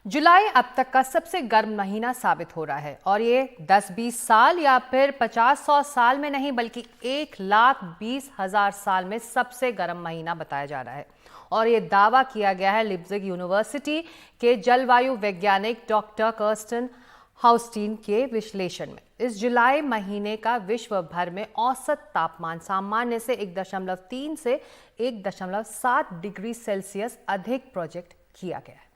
जुलाई अब तक का सबसे गर्म महीना साबित हो रहा है और ये 10-20 साल या फिर 50-100 साल में नहीं बल्कि 1,20,000 साल में सबसे गर्म महीना बताया जा रहा है। और ये दावा किया गया है लिप्जिग यूनिवर्सिटी के जलवायु वैज्ञानिक डॉक्टर कर्स्टन हाउस्टीन के विश्लेषण में। इस जुलाई महीने का विश्व भर में औसत तापमान सामान्य से 1.3 से 1.7 डिग्री सेल्सियस अधिक प्रोजेक्ट किया गया है।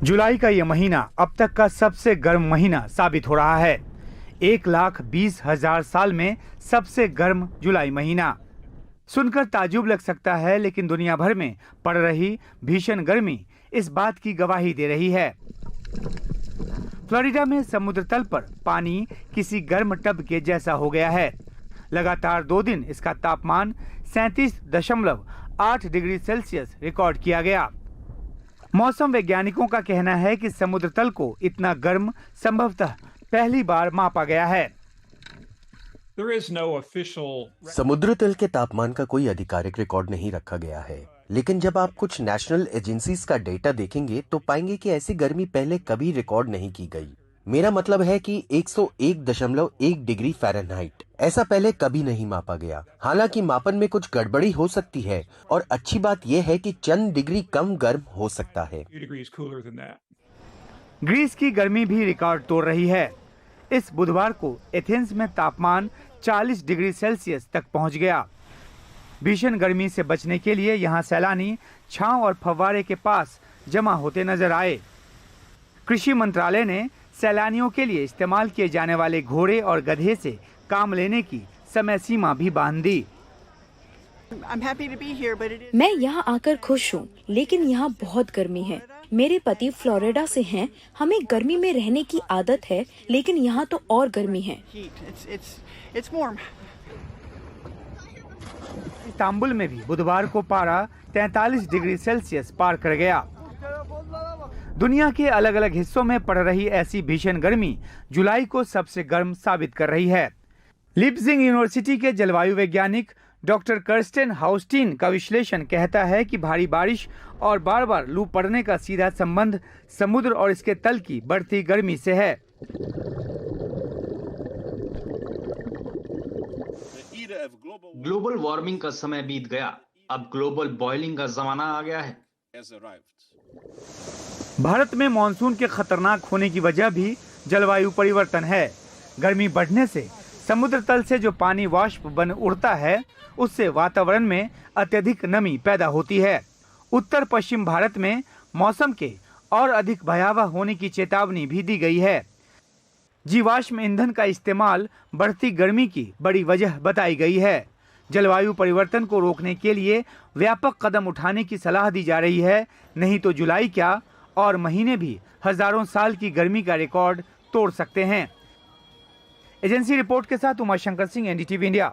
जुलाई का यह महीना अब तक का सबसे गर्म महीना साबित हो रहा है। 1,20,000 साल में सबसे गर्म जुलाई महीना सुनकर ताज्जुब लग सकता है, लेकिन दुनिया भर में पड़ रही भीषण गर्मी इस बात की गवाही दे रही है। फ्लोरिडा में समुद्र तल पर पानी किसी गर्म टब के जैसा हो गया है। लगातार 2 दिन इसका तापमान 37.8 डिग्री सेल्सियस रिकॉर्ड किया गया। मौसम वैज्ञानिकों का कहना है कि समुद्र तल को इतना गर्म संभवतः पहली बार मापा गया है। समुद्र तल के तापमान का कोई आधिकारिक रिकॉर्ड नहीं रखा गया है, लेकिन जब आप कुछ नेशनल एजेंसीज का डेटा देखेंगे तो पाएंगे कि ऐसी गर्मी पहले कभी रिकॉर्ड नहीं की गई। मेरा मतलब है कि 101.1 डिग्री फ़ारेनहाइट ऐसा पहले कभी नहीं मापा गया। हालांकि मापन में कुछ गड़बड़ी हो सकती है और अच्छी बात यह है कि चंद डिग्री कम गर्म हो सकता है। ग्रीस की गर्मी भी रिकॉर्ड तोड़ रही है। इस बुधवार को एथेंस में तापमान 40 डिग्री सेल्सियस तक पहुंच गया। भीषण गर्मी से बचने के लिए यहां सैलानी छांव और फव्वारे के पास जमा होते नजर आए। कृषि मंत्रालय ने सैलानियों के लिए इस्तेमाल किए जाने वाले घोड़े और गधे से काम लेने की समय सीमा भी बांध दी। मैं यहाँ आकर खुश हूँ, लेकिन यहाँ बहुत गर्मी है। मेरे पति फ्लोरिडा से हैं। हमें गर्मी में रहने की आदत है, लेकिन यहाँ तो और गर्मी है। इस्तांबुल में भी बुधवार को पारा 43 डिग्री सेल्सियस पार कर गया। दुनिया के अलग अलग हिस्सों में पड़ रही ऐसी भीषण गर्मी जुलाई को सबसे गर्म साबित कर रही है। लिप्जिग यूनिवर्सिटी के जलवायु वैज्ञानिक डॉक्टर कर्स्टन हाउस्टीन का विश्लेषण कहता है कि भारी बारिश और बार बार लू पड़ने का सीधा संबंध समुद्र और इसके तल की बढ़ती गर्मी से है। ग्लोबल वार्मिंग का समय बीत गया, अब ग्लोबल बॉइलिंग का जमाना आ गया है। भारत में मानसून के खतरनाक होने की वजह भी जलवायु परिवर्तन है। गर्मी बढ़ने से समुद्र तल से जो पानी वाष्प बन उड़ता है, उससे वातावरण में अत्यधिक नमी पैदा होती है। उत्तर पश्चिम भारत में मौसम के और अधिक भयावह होने की चेतावनी भी दी गई है। जीवाश्म ईंधन का इस्तेमाल बढ़ती गर्मी की बड़ी वजह बताई गई है। जलवायु परिवर्तन को रोकने के लिए व्यापक कदम उठाने की सलाह दी जा रही है, नहीं तो जुलाई क्या और महीने भी हजारों साल की गर्मी का रिकॉर्ड तोड़ सकते हैं। एजेंसी रिपोर्ट के साथ उमाशंकर सिंह, एनडीटीवी इंडिया।